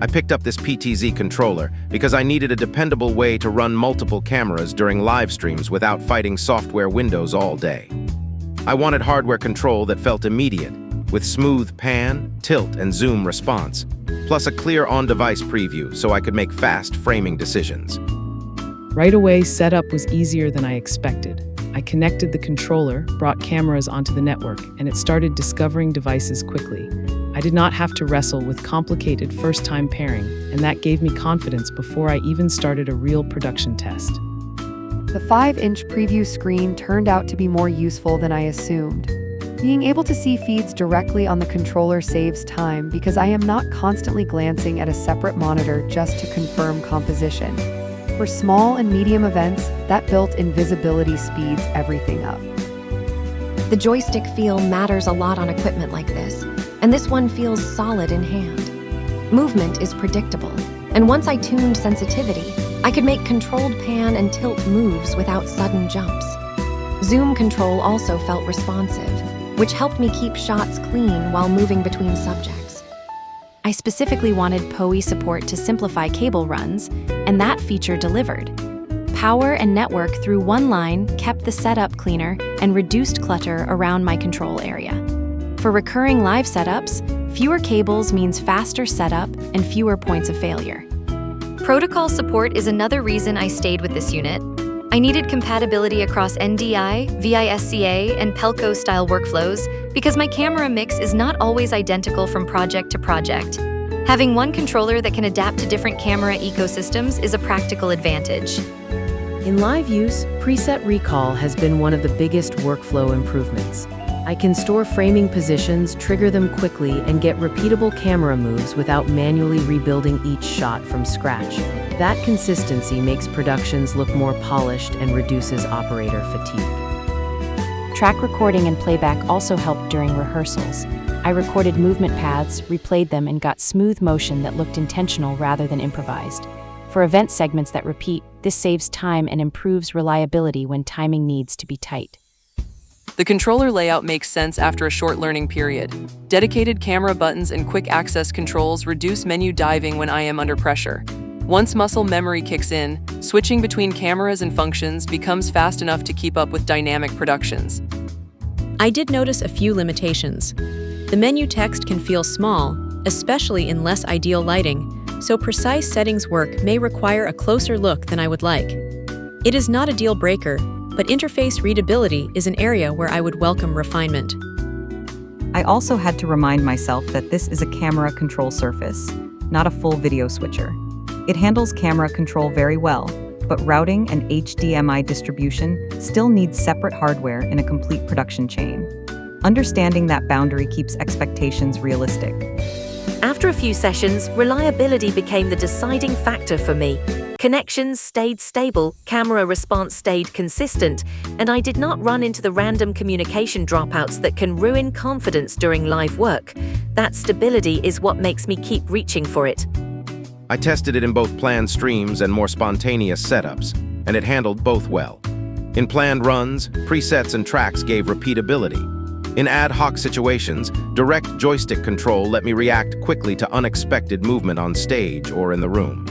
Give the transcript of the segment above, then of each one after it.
I picked up this PTZ controller because I needed a dependable way to run multiple cameras during live streams without fighting software windows all day. I wanted hardware control that felt immediate, with smooth pan, tilt, and zoom response, plus a clear on-device preview so I could make fast framing decisions. Right away, setup was easier than I expected. I connected the controller, brought cameras onto the network, and it started discovering devices quickly. I did not have to wrestle with complicated first-time pairing, and that gave me confidence before I even started a real production test. The 5-inch preview screen turned out to be more useful than I assumed. Being able to see feeds directly on the controller saves time because I am not constantly glancing at a separate monitor just to confirm composition. For small and medium events, that built-in visibility speeds everything up. The joystick feel matters a lot on equipment like this, and this one feels solid in hand. Movement is predictable, and once I tuned sensitivity, I could make controlled pan and tilt moves without sudden jumps. Zoom control also felt responsive, which helped me keep shots clean while moving between subjects. I specifically wanted PoE support to simplify cable runs, and that feature delivered. Power and network through one line kept the setup cleaner and reduced clutter around my control area. For recurring live setups, fewer cables means faster setup and fewer points of failure. Protocol support is another reason I stayed with this unit. I needed compatibility across NDI, VISCA, and Pelco-style workflows because my camera mix is not always identical from project to project. Having one controller that can adapt to different camera ecosystems is a practical advantage. In live use, preset recall has been one of the biggest workflow improvements. I can store framing positions, trigger them quickly, and get repeatable camera moves without manually rebuilding each shot from scratch. That consistency makes productions look more polished and reduces operator fatigue. Track recording and playback also helped during rehearsals. I recorded movement paths, replayed them, and got smooth motion that looked intentional rather than improvised. For event segments that repeat, this saves time and improves reliability when timing needs to be tight. The controller layout makes sense after a short learning period. Dedicated camera buttons and quick access controls reduce menu diving when I am under pressure. Once muscle memory kicks in, switching between cameras and functions becomes fast enough to keep up with dynamic productions. I did notice a few limitations. The menu text can feel small, especially in less ideal lighting, so precise settings work may require a closer look than I would like. It is not a deal breaker, but interface readability is an area where I would welcome refinement. I also had to remind myself that this is a camera control surface, not a full video switcher. It handles camera control very well, but routing and HDMI distribution still needs separate hardware in a complete production chain. Understanding that boundary keeps expectations realistic. After a few sessions, reliability became the deciding factor for me. Connections stayed stable, camera response stayed consistent, and I did not run into the random communication dropouts that can ruin confidence during live work. That stability is what makes me keep reaching for it. I tested it in both planned streams and more spontaneous setups, and it handled both well. In planned runs, presets and tracks gave repeatability. In ad hoc situations, direct joystick control let me react quickly to unexpected movement on stage or in the room.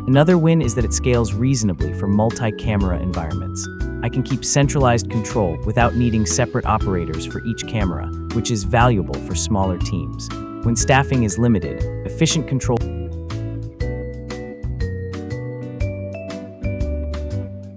Another win is that it scales reasonably for multi-camera environments. I can keep centralized control without needing separate operators for each camera, which is valuable for smaller teams. When staffing is limited, efficient control